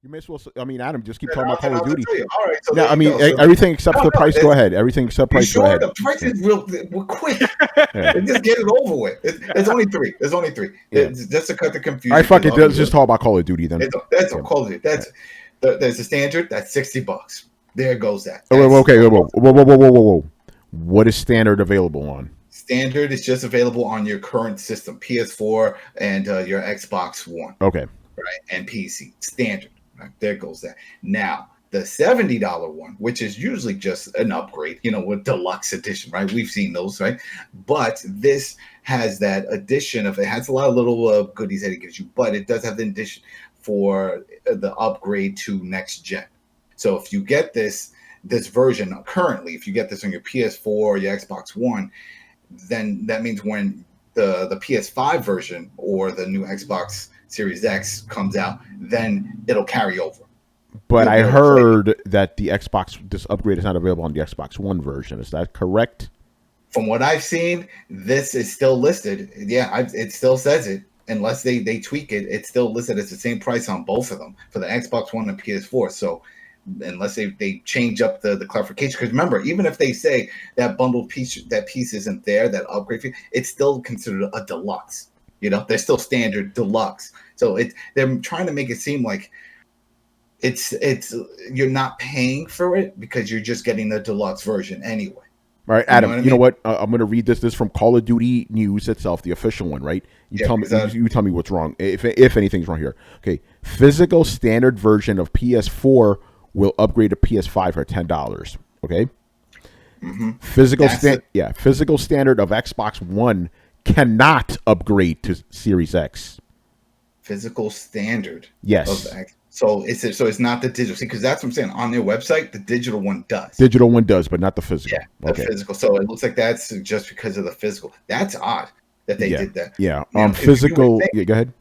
You may as well. I mean, Adam, just keep Yeah, talking about Call of Duty. All right, so Yeah, I mean, so, everything except the price. Go ahead. Everything except price. Sure, go ahead. the price is we're quick. Just get it over with. It's only three. There's only three. Yeah. Just to cut the confusion. All right, fuck it. Let's just talk about Call of Duty then. That's a Call of Duty. There's a standard. That's $60. There goes that. Whoa. What is standard available on? Standard is just available on your current system, PS4 and your Xbox One. Okay. Right, and PC. Standard. Right, there goes that. Now, the $70 one, which is usually just an upgrade, with deluxe edition, right? We've seen those, right? But this has that addition of, it has a lot of little goodies that it gives you, but it does have the addition for the upgrade to next gen. So if you get this version currently, if you get this on your PS4 or your Xbox One, then that means when the PS5 version or the new Xbox Series X comes out, then it'll carry over. But I heard that this upgrade is not available on the Xbox One version. Is that correct? From what I've seen, this is still listed. Yeah, it still says it. Unless they tweak it, it's still listed as the same price on both of them for the Xbox One and PS4. So unless they change up the clarification, because remember, even if they say that bundled piece isn't there, that upgrade fee, it's still considered a deluxe. They're still standard deluxe. So they're trying to make it seem like it's you're not paying for it because you're just getting the deluxe version anyway. All right, Adam. You know what? I'm going to read this. This is from Call of Duty News itself, the official one, right? You tell me what's wrong, if anything's wrong here. Okay, physical standard version of PS4 will upgrade to PS5 for $10. Okay. Mm-hmm. Physical standard of Xbox One cannot upgrade to Series X. Physical standard. Yes. So it's not the digital. See, because that's what I'm saying. On their website, the digital one does. Digital one does, but not the physical. Yeah, the physical. So it looks like that's just because of the physical. That's odd that they did that. Yeah. Physical. Go ahead.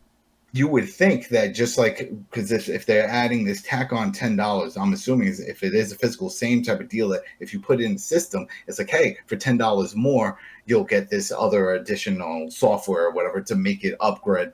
You would think that just like, because if they're adding this tack on $10, I'm assuming if it is a physical, same type of deal, that if you put it in the system, it's like, hey, for $10 more, you'll get this other additional software or whatever to make it upgrade,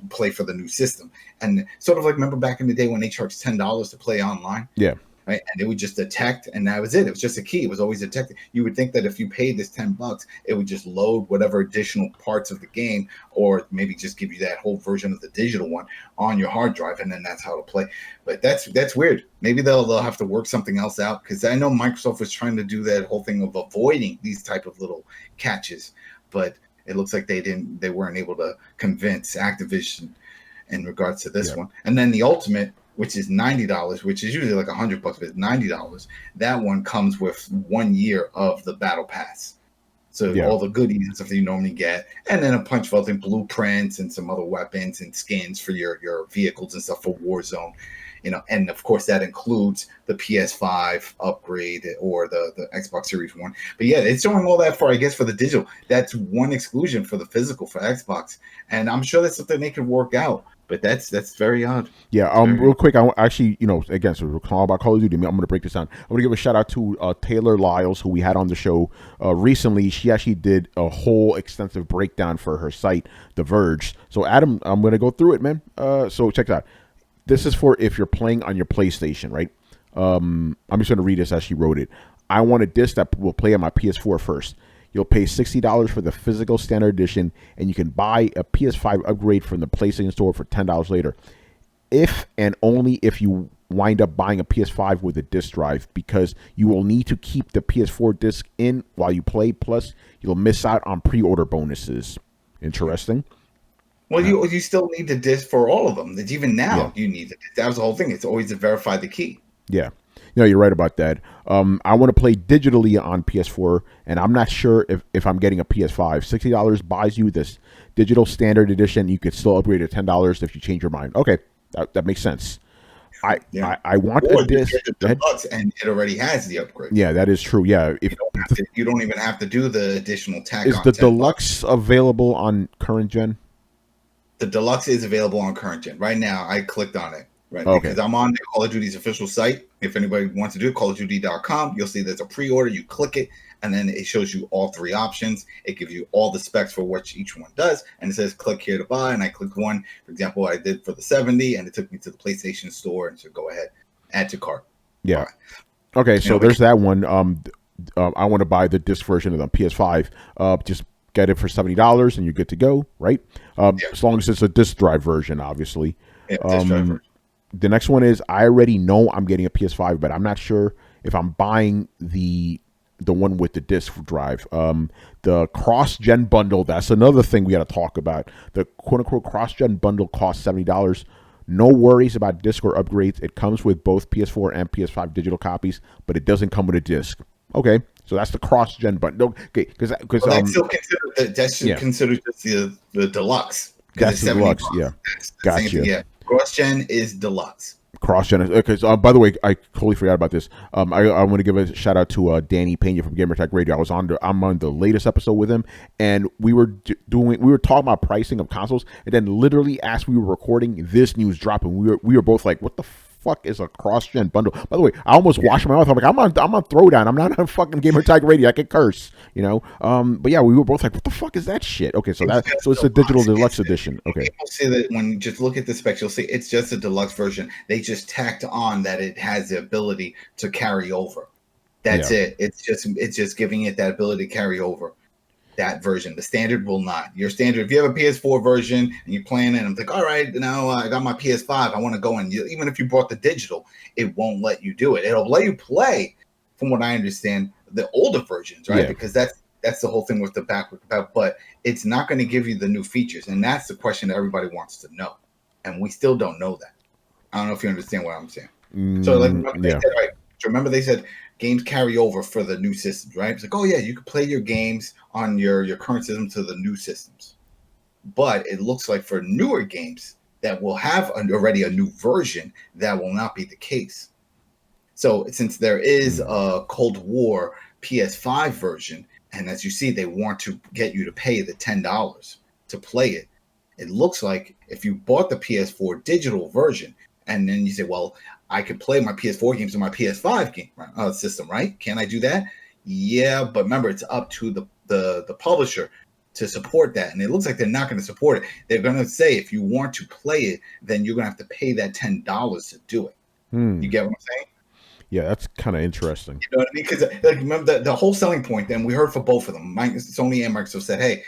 play for the new system. And sort of like, remember back in the day when they charged $10 to play online? Yeah. Right? And it would just detect, and that was it. It was just a key. It was always detected. You would think that if you paid this $10, it would just load whatever additional parts of the game, or maybe just give you that whole version of the digital one on your hard drive, and then that's how to play. But that's weird. Maybe they'll have to work something else out, because I know Microsoft was trying to do that whole thing of avoiding these type of little catches, but it looks like they weren't able to convince Activision in regards to this one. And then the Ultimate, which is $90, which is usually like $100, but it's $90. That one comes with 1 year of the Battle Pass. So all the goodies and stuff that you normally get, and then a bunch of other blueprints and some other weapons and skins for your vehicles and stuff for Warzone. And of course that includes the PS5 upgrade or the Xbox Series One. But yeah, it's showing all that for the digital. That's one exclusion for the physical for Xbox, and I'm sure that's something they could work out. But that's very odd. Yeah. Real quick, I actually, again, so we're talking about Call of Duty. I'm going to break this down. I'm going to give a shout out to Taylor Lyles, who we had on the show recently. She actually did a whole extensive breakdown for her site, The Verge. So Adam, I'm going to go through it, man. So check it out. This is for if you're playing on your PlayStation, right? I'm just going to read this as she wrote it. I want a disc that will play on my PS4 first. You'll pay $60 for the physical standard edition, and you can buy a PS5 upgrade from the PlayStation Store for $10 later. If and only if you wind up buying a PS5 with a disc drive, because you will need to keep the PS4 disc in while you play. Plus, you'll miss out on pre-order bonuses. Interesting. Well, you still need the disc for all of them. Even now, you need it. That was the whole thing. It's always to verify the key. Yeah. You're right about that. I want to play digitally on PS4, and I'm not sure if I'm getting a PS5. $60 buys you this digital standard edition. You could still upgrade to $10 if you change your mind. Okay, that makes sense. I want a disc. And it already has the upgrade. Yeah, that is true. Yeah, you don't even have to do the additional tack. Is the deluxe available on current gen? The deluxe is available on current gen right now. I clicked on it. Right, okay. Because I'm on Call of Duty's official site. If anybody wants to do it, callofduty.com, you'll see there's a pre-order. You click it, and then it shows you all three options. It gives you all the specs for what each one does, and it says click here to buy. And I clicked one, for example, I did for the 70, and it took me to the PlayStation Store and said, go ahead, add to cart. Yeah. Buy. Okay, so there's that one. I want to buy the disc version of the PS5. Just get it for $70 and you're good to go, right? As long as it's a disc drive version, obviously. Yeah, disc drive version. The next one is I already know I'm getting a PS5, but I'm not sure if I'm buying the one with the disc drive. The cross-gen bundle, that's another thing we got to talk about. The quote-unquote cross-gen bundle costs $70. No worries about disc or upgrades. It comes with both PS4 and PS5 digital copies, but it doesn't come with a disc. Okay, so that's the cross-gen bundle. Okay, because that's still considered considered just the deluxe. That's the deluxe. Yeah, gotcha. Yeah, cross-gen is deluxe. Cross-gen. Okay, so by the way, I totally forgot about this. I want to give a shout out to Danny Pena from Gamertech Radio. I'm on the latest episode with him, and we were talking about pricing of consoles, and then literally as we were recording, this news dropped, and we were both like, "What the fuck is a cross-gen bundle?" By the way, I almost washed my mouth. I'm like, I'm on Throwdown. I'm not on fucking Gamertech Radio. I can curse, you know. But yeah, we were both like, "What the fuck is that shit?" Okay, so it's a digital deluxe edition. Okay, people say that when you just look at the specs, you'll see it's just a deluxe version. They just tacked on that it has the ability to carry over. That's it. It's just giving it that ability to carry over. That version. The standard will not. Your standard, if you have a PS4 version and you're playing it, and I'm like, all right, now I got my PS5. I want to go in. Even if you bought the digital, it won't let you do it. It'll let you play, from what I understand, the older versions, right? Yeah. Because that's the whole thing with the backward compatible. But it's not going to give you the new features, and that's the question that everybody wants to know, and we still don't know that. I don't know if you understand what I'm saying. So, like, remember they said games carry over for the new systems, right? It's like, oh yeah, you can play your games on your current system to the new systems. But it looks like for newer games that will have already a new version, that will not be the case. So since there is a Cold War PS5 version, and as you see, they want to get you to pay the $10 to play it, it looks like if you bought the PS4 digital version, and then you say, well, I could play my PS4 games on my PS5 game system, right? Can I do that? Yeah, but remember, it's up to the publisher to support that. And it looks like they're not going to support it. They're going to say, if you want to play it, then you're going to have to pay that $10 to do it. You get what I'm saying? Yeah, that's kind of interesting. You know what I mean? Because remember, the whole selling point, then we heard for both of them. Sony and Microsoft said, hey,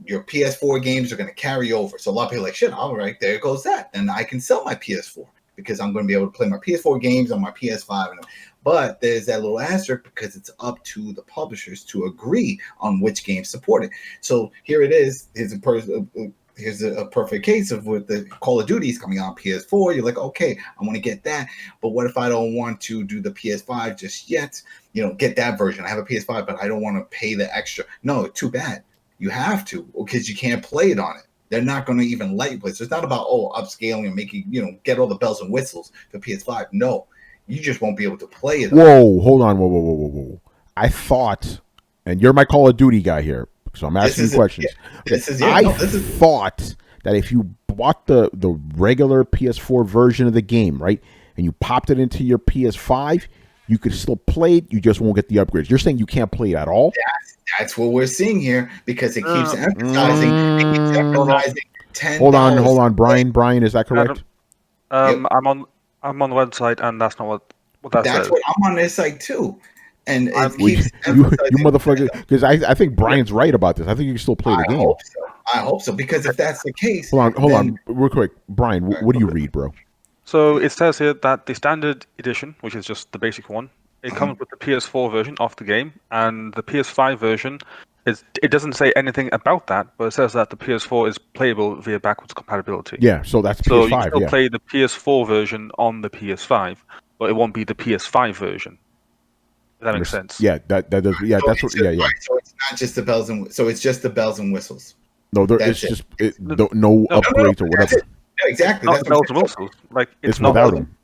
your PS4 games are going to carry over. So a lot of people are like, shit, all right, there goes that. Then I can sell my PS4. Because I'm going to be able to play my PS4 games on my PS5. But there's that little asterisk because it's up to the publishers to agree on which games support it. So here it is. Here's a perfect case of with the Call of Duty is coming out on PS4. You're like, okay, I want to get that. But what if I don't want to do the PS5 just yet? Get that version. I have a PS5, but I don't want to pay the extra. No, too bad. You have to because you can't play it on it. They're not going to even let you play. So it's not about, upscaling and making, get all the bells and whistles for PS5. No, you just won't be able to play it. Whoa, hold on. Whoa. I thought, and you're my Call of Duty guy here, so I'm asking you questions. I thought that if you bought the regular PS4 version of the game, right, and you popped it into your PS5, you could still play it. You just won't get the upgrades. You're saying you can't play it at all? That's what we're seeing here because it keeps emphasizing. $10. Hold on, Brian, is that correct? Yep. I'm on the website, and that's not what that says. That's what I'm on this site too, and you motherfucker. Because I think Brian's right about this. I think you can still play the game. I hope so because if that's the case, hold on, real quick, Brian. What do you read, bro? So it says here that the standard edition, which is just the basic one, it comes with the PS4 version of the game, and the PS5 version it doesn't say anything about that, but it says that the PS4 is playable via backwards compatibility. Yeah, so that's PS5. So you can still play the PS4 version on the PS5, but it won't be the PS5 version. Does that make sense? Yeah, that does. Yeah, that's what. Yeah. Right, so it's not just the bells and so it's just the bells and whistles. No, it's just no upgrades or whatever. Yeah, exactly. Not bells and whistles. Like it's not without them.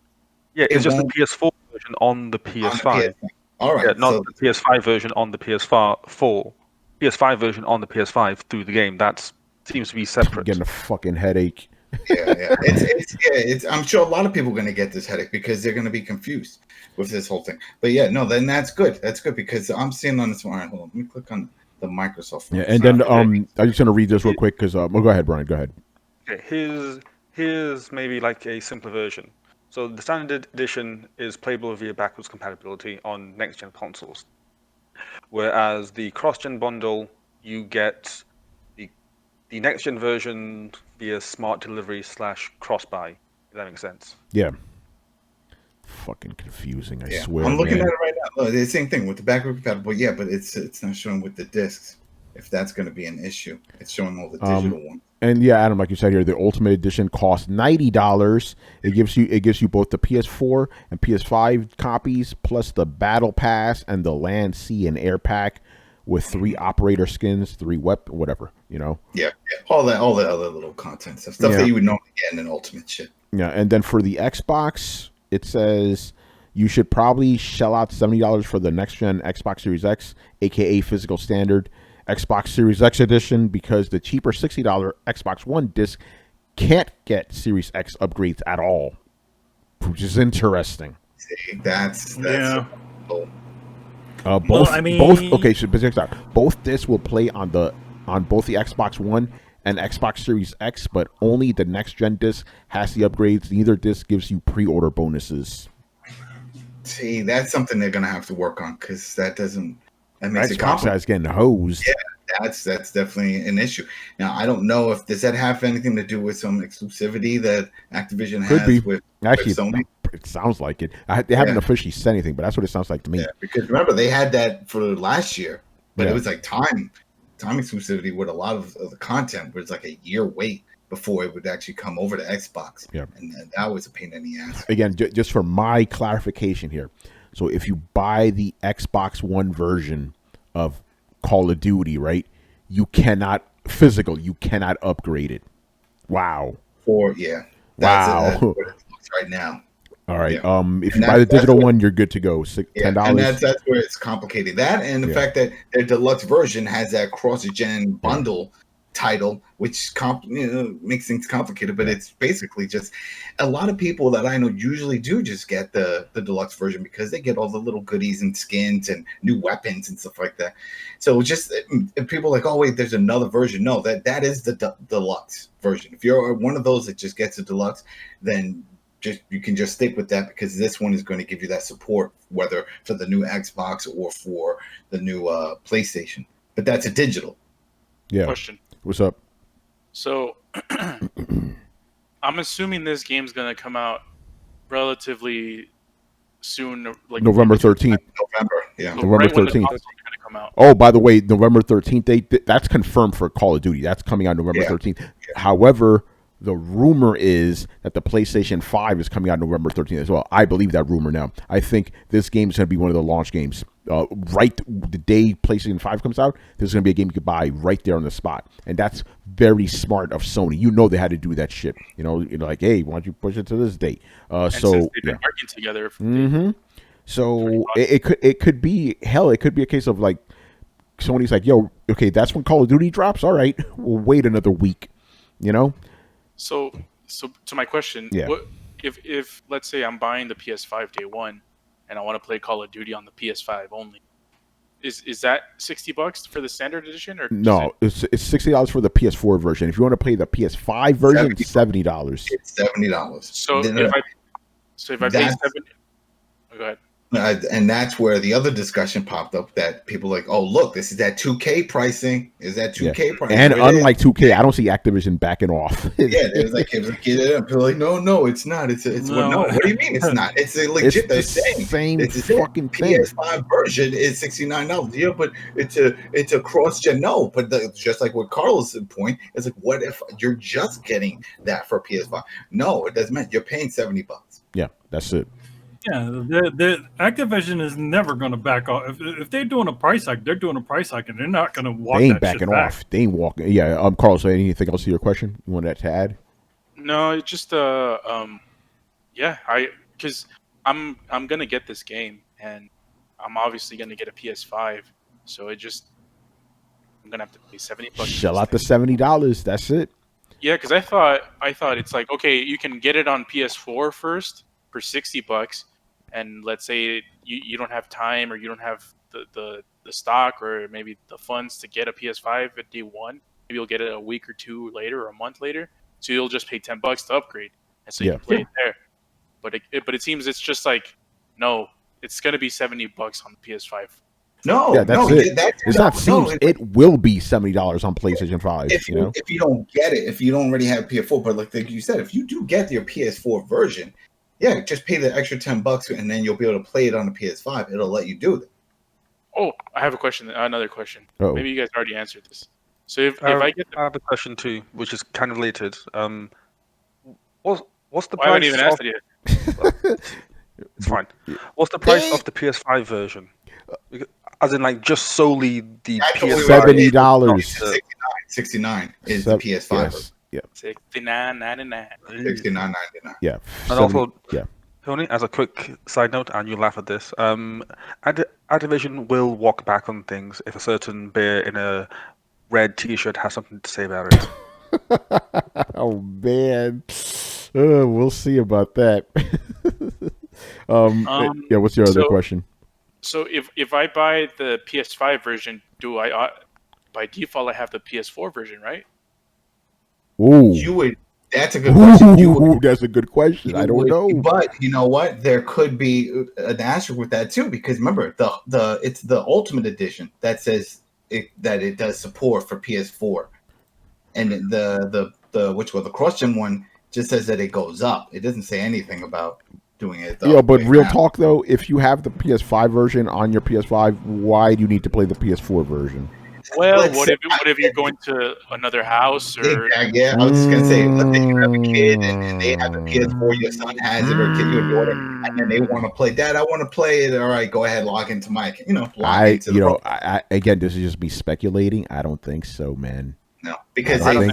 Yeah, it's just the PS4 version on the PS5. All right, not the PS5 version on the PS4. PS5 version on the PS5 through the game. That seems to be separate. I'm getting a fucking headache. It's I'm sure a lot of people are going to get this headache because they're going to be confused with this whole thing. But yeah, no, then that's good. That's good because I'm seeing on this one. All right, hold on. Let me click on the Microsoft one. Yeah, and then I'm just gonna read this real quick because well, go ahead, Brian. Go ahead. Okay, here's maybe like a simpler version. So the standard edition is playable via backwards compatibility on next-gen consoles, whereas the cross-gen bundle you get the next-gen version via smart delivery / cross-buy. If that makes sense. Yeah. Fucking confusing, I swear. I'm looking man. at it right now. Look, the same thing with the backward compatible. Yeah, but it's not showing with the discs. If that's going to be an issue, it's showing all the digital ones. And yeah, Adam, like you said here, the Ultimate Edition costs $90. It gives you both the PS4 and PS5 copies, plus the Battle Pass and the Land, Sea, and Air Pack with 3 operator skins, 3 weapon, whatever, you know. Yeah. All the other little content stuff that you would normally get in an Ultimate shit. Yeah, and then for the Xbox, it says you should probably shell out $70 for the next gen Xbox Series X, aka physical standard Xbox Series X edition, because the cheaper $60 Xbox One disc can't get Series X upgrades at all, which is interesting. See, that's Well, I mean, both discs will play on both the Xbox One and Xbox Series X, but only the next gen disc has the upgrades. Neither disc gives you pre-order bonuses. See, that's something they're gonna have to work on because that makes it Xbox complicated. is getting hosed. Yeah, that's definitely an issue. Now, I don't know if does that have anything to do with some exclusivity that Activision Could has be. with Actually, Sony. it sounds like it. They haven't officially said anything, but that's what it sounds like to me. Yeah, because remember they had that for last year, but Yeah. it was like time exclusivity with a lot of the content, where it's like a year wait before it would actually come over to Xbox. Yeah. And that was a pain in the ass. Again, just for my clarification here. So if you buy the Xbox One version of Call of Duty, right, you cannot upgrade it. Wow. That's what it looks right now. All right. Yeah. If you buy the digital one, you're good to go. $10. And that's where it's complicated. That and the fact that their deluxe version has that cross-gen bundle title, which makes things complicated. But it's basically just a lot of people that I know usually do just get the deluxe version because they get all the little goodies and skins and new weapons and stuff like that. So just people are like, oh wait, there's another version. No, that is the deluxe version. If you're one of those that just gets a deluxe, then you can just stick with that because this one is going to give you that support, whether for the new Xbox or for the new PlayStation. But that's a digital. Yeah. Question. What's up? So, I'm assuming this game's gonna come out relatively soon, like November 13th. November, yeah. So November right when the 13th. console's gonna come out. Oh, by the way, November 13th, that's confirmed for Call of Duty. That's coming out November 13th. Yeah. However, the rumor is that the PlayStation 5 is coming out November 13th as well. I believe that rumor now. I think this game is going to be one of the launch games. Right the day PlayStation 5 comes out, there's going to be a game you could buy right there on the spot. And that's very smart of Sony. You know they had to do that shit. You know like, hey, why don't you push it to this date? And so since they've been working together. So it could be, hell, it could be a case of like, Sony's like, yo, okay, that's when Call of Duty drops? All right, we'll wait another week, you know? So to my question, what if let's say I'm buying the PS5 day one and I want to play Call of Duty on the PS5 only, is that $60 for the standard edition or no? It's $60 for the PS4 version. If you want to play the PS5 version, it's $70. It's $70. So if I pay $70, go ahead. And that's where the other discussion popped up that people like, oh look, this is that 2K pricing. Is that 2K pricing? And unlike 2K, I don't see Activision backing off. It was like get it up. People like, no, it's not. It's no. What do you mean it's not? It's a legit. They're saying same fucking thing. PS5 version is $69. Yeah, but it's a cross gen. No, but just like what Carlos' point is, like, what if you're just getting that for PS5? No, it doesn't matter. You're paying $70. Yeah, that's it. Yeah, the Activision is never going to back off. If they're doing a price hike, they're doing a price hike, and they're not going to walk. They ain't that backing shit back. off. They ain't walking. Yeah, Carlos, anything else to your question? You want that to add? No, it's just because I'm gonna get this game, and I'm obviously gonna get a PS5, so I'm gonna have to pay $70. Shell out the $70. That's it. Yeah, because I thought it's like, okay, you can get it on PS4 first for $60, and let's say you don't have time or you don't have the stock or maybe the funds to get a PS5 at day one. Maybe you'll get it a week or two later or a month later. So you'll just pay $10 to upgrade, and so you can play it there. But it seems it's just like, no, it's gonna be $70 on the PS5. No, yeah, that's no, it. It's not seems. no, It will be $70 on PlayStation 5. if you don't get it, if you don't already have PS4, but like you said, if you do get your PS4 version, yeah, just pay the extra $10 and then you'll be able to play it on the PS5. It'll let you do that. Oh, I have a question. Another question. Uh-oh. Maybe you guys already answered this. So if I get, I have a question too, which is kind of related. What's the price? I haven't even asked it yet. It's fine. What's the price of the PS5 version? As in, like, just solely the PS5. $70. 69 is the PS5. Yes. Yeah. $69.99. $69.99. Yeah. And also, yeah. Tony, as a quick side note, and you laugh at this, Activision will walk back on things if a certain bear in a red T-shirt has something to say about it. Oh man, we'll see about that. Yeah. What's your other question? So if I buy the PS5 version, do I by default I have the PS4 version, right? Ooh. You would. That's a good question. That's a good question. I don't know. But you know what? There could be an asterisk with that too, because remember it's the Ultimate Edition that says that it does support for PS4, and the cross-gen one just says that it goes up. It doesn't say anything about doing it. Yeah, but real talk though, if you have the PS5 version on your PS5, why do you need to play the PS4 version? Well, what if you're going to another house or? Exactly, yeah, I was just gonna say, let's say you have a kid and they have the PS4, your son has it, or kid, your daughter, and then they want to play. Dad, I want to play it. All right, go ahead, log into my, I again, this is just me speculating. I don't think so, man. No, because they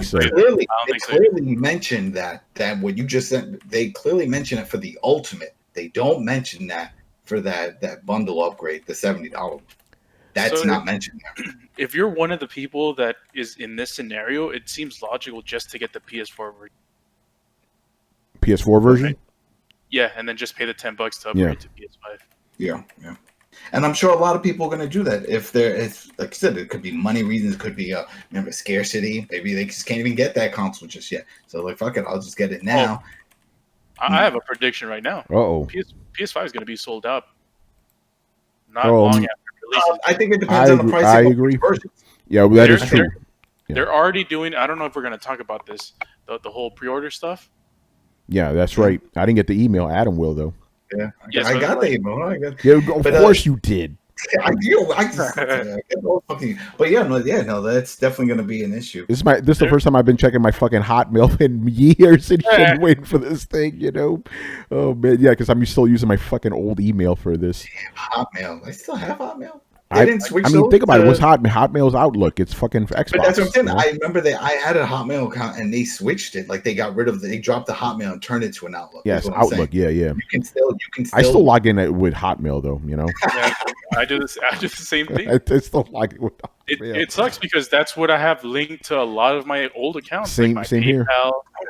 clearly mentioned that what you just said. They clearly mention it for the Ultimate. They don't mention that for that bundle upgrade, the $70. That's not mentioned there. If you're one of the people that is in this scenario, it seems logical just to get the PS4 version. PS4 version? Right? Yeah, and then just pay the $10 to upgrade to PS5. Yeah. And I'm sure a lot of people are going to do that. If it's like I said, it could be money reasons, it could be scarcity. Maybe they just can't even get that console just yet. So like, fuck it, I'll just get it now. I have a prediction right now. PS5 is going to be sold out. Not long after release. I think it depends on the price. I agree. Yeah, well, that is true. They're already doing. I don't know if we're going to talk about this. The whole pre-order stuff. Yeah, that's right. I didn't get the email. Adam will though. Yeah, I got the email. Of course you did. I do. But no, that's definitely going to be an issue. This is the first time I've been checking my fucking Hotmail in years and shit, waiting for this thing. Oh man, yeah, because I'm still using my fucking old email for this. Damn, Hotmail. I still have Hotmail. I mean, think about it. What's Hotmail's Outlook? It's fucking for Xbox. But that's what I'm saying. I remember that I had a Hotmail account and they switched it. Like they got rid of they dropped the Hotmail and turned it to an Outlook. Yes, Outlook. Yeah. You can still. I still log in with Hotmail though. Yeah, I do this. I do the same thing. I still log in with Hotmail. It sucks because that's what I have linked to a lot of my old accounts. Same PayPal, here.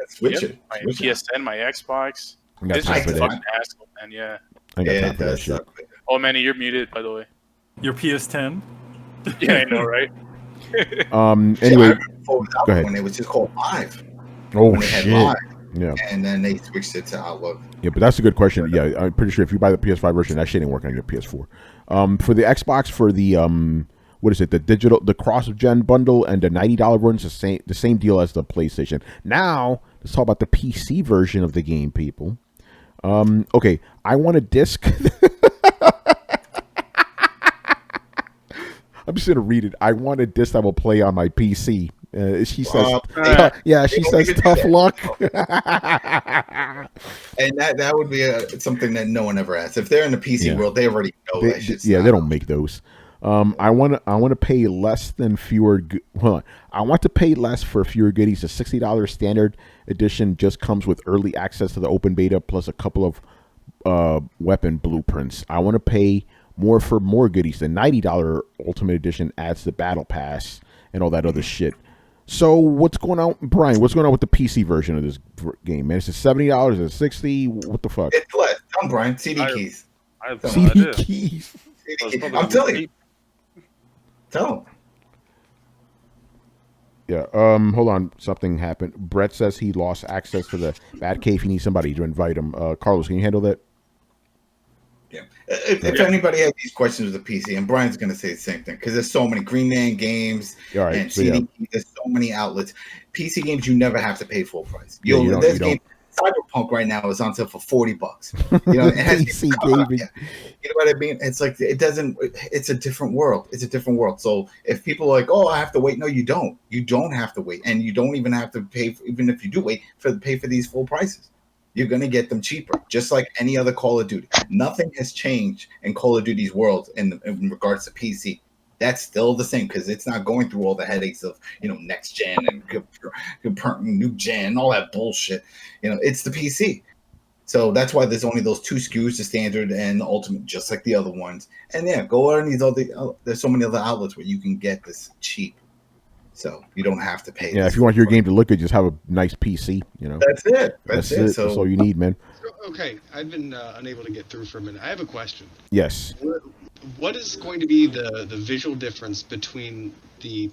Switch it. My PSN, my Xbox. It's just a fucking hassle, man. Yeah. I got time for that shit. Oh, Manny, you're muted, by the way. Your PS10. Yeah, I know, right? Anyway, go ahead. When it was just called Live. Oh shit! Live, yeah, and then they switched it to Outlook. Yeah, but that's a good question. Yeah, I'm pretty sure if you buy the PS5 version, that shit ain't working on your PS4. For the Xbox, for the what is it? The cross-gen bundle and the $90 one is the same deal as the PlayStation. Now let's talk about the PC version of the game, people. Okay, I want a disc. I'm just gonna read it. I want a disc that will play on my PC. She says, she says, tough luck. And that would be something that no one ever asks. If they're in the PC world, they already know that shit. Yeah, they don't make those. I want to pay less than fewer. I want to pay less for fewer goodies. The $60 standard edition just comes with early access to the open beta plus a couple of weapon blueprints. I want to pay more for more goodies. The $90 Ultimate Edition adds the Battle Pass and all that other shit. So what's going on, Brian? What's going on with the PC version of this game, man? Is it $70? Is it $60? What the fuck? It's less. Come, Brian. CD keys. I have no CD idea. keys. I'm telling you. Tell him. Yeah. Hold on. Something happened. Brett says he lost access to the Batcave. He needs somebody to invite him. Carlos, can you handle that? Yeah. If anybody has these questions with the PC, and Brian's going to say the same thing, because there's so many Green Man games and CD, there's so many outlets. PC games, you never have to pay full price. This game, Cyberpunk right now is on sale for $40. You know, it has PC gaming. You know what I mean? It's like it's a different world. It's a different world. So if people are like, oh, I have to wait, no, you don't. You don't have to wait, and you don't even have to pay. Even if you do wait, pay for these full prices. You're going to get them cheaper, just like any other Call of Duty. Nothing has changed in Call of Duty's world in regards to PC. That's still the same because it's not going through all the headaches of, next gen and new gen, all that bullshit. It's the PC. So that's why there's only those 2 SKUs, the standard and the ultimate, just like the other ones. And yeah, go on these other. There's so many other outlets where you can get this cheap. So you don't have to pay. Yeah, if you want your game to look good, just have a nice PC. That's it. That's it. So, that's all you need, man. Okay, I've been unable to get through for a minute. I have a question. Yes. What is going to be the visual difference between the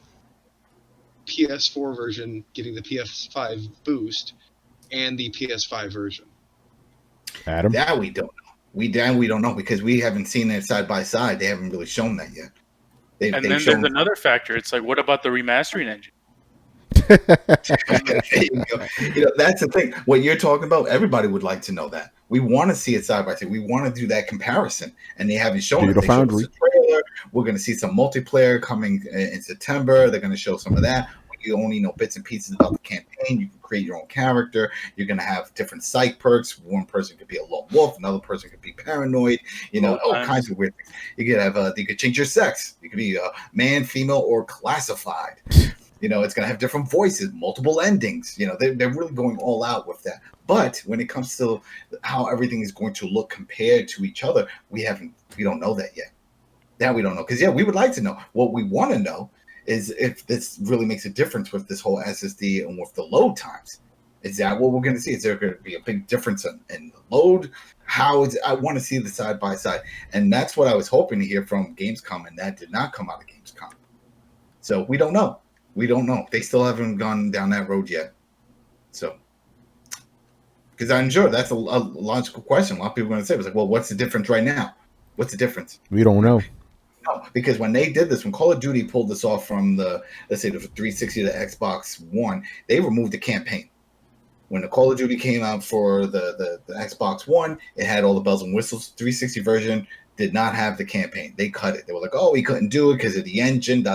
PS4 version getting the PS5 boost and the PS5 version? Adam? That we don't know. We don't know because we haven't seen it side by side. They haven't really shown that yet. There's another factor. It's like, what about the remastering engine? That's the thing. What you're talking about, everybody would like to know that. We want to see it side by side. We want to do that comparison, and they haven't shown it. They showed us a trailer. We're going to see some multiplayer coming in September. They're going to show some of that. You only know bits and pieces about the campaign. You can create your own character. You're going to have different psych perks. One person could be a lone wolf. Another person could be paranoid. All kinds of weird things. You could have you could change your sex. You could be man, female, or classified. It's going to have different voices, multiple endings. They're really going all out with that. But when it comes to how everything is going to look compared to each other, we don't know that yet. That we don't know. Because we would like to know. What we want to know is if this really makes a difference with this whole SSD and with the load times. Is that what we're going to see? Is there going to be a big difference in the load? I want to see the side by side. And that's what I was hoping to hear from Gamescom, and that did not come out of Gamescom. So we don't know. We don't know. They still haven't gone down that road yet. So, because I'm sure that's a logical question. A lot of people are going to say, it's like, well, what's the difference right now? What's the difference? We don't know. No, because when they did this, when Call of Duty pulled this off from let's say the 360 to Xbox One, they removed the campaign. When the Call of Duty came out for the Xbox One, it had all the bells and whistles. 360 version did not have the campaign. They cut it. They were like, oh, we couldn't do it because of the engine,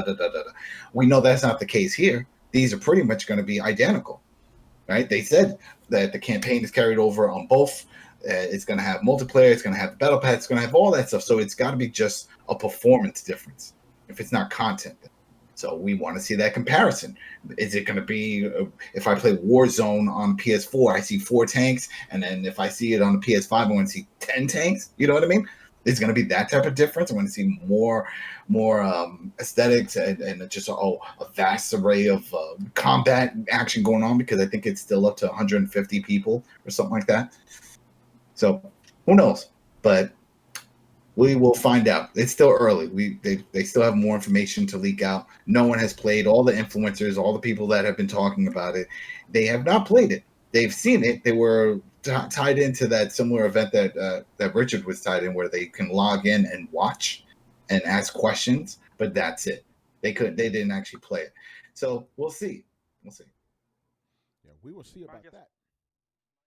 We know that's not the case here. These are pretty much going to be identical, right? They said that the campaign is carried over on both. It's going to have multiplayer. It's going to have the battle pass. It's going to have all that stuff. So it's got to be just a performance difference if it's not content. So we want to see that comparison. Is it going to be if I play Warzone on PS4, I see 4 tanks, and then if I see it on the PS5, I want to see 10 tanks. You know what I mean? It's going to be that type of difference. I want to see more aesthetics and just a vast array of combat action going on because I think it's still up to 150 people or something like that. So who knows? But we will find out. It's still early. They still have more information to leak out. No one has played. All the influencers, all the people that have been talking about it, they have not played it. They've seen it. They were tied into that similar event that Richard was tied in, where they can log in and watch and ask questions. But that's it. They didn't actually play it. So we'll see. Yeah, we will see about that.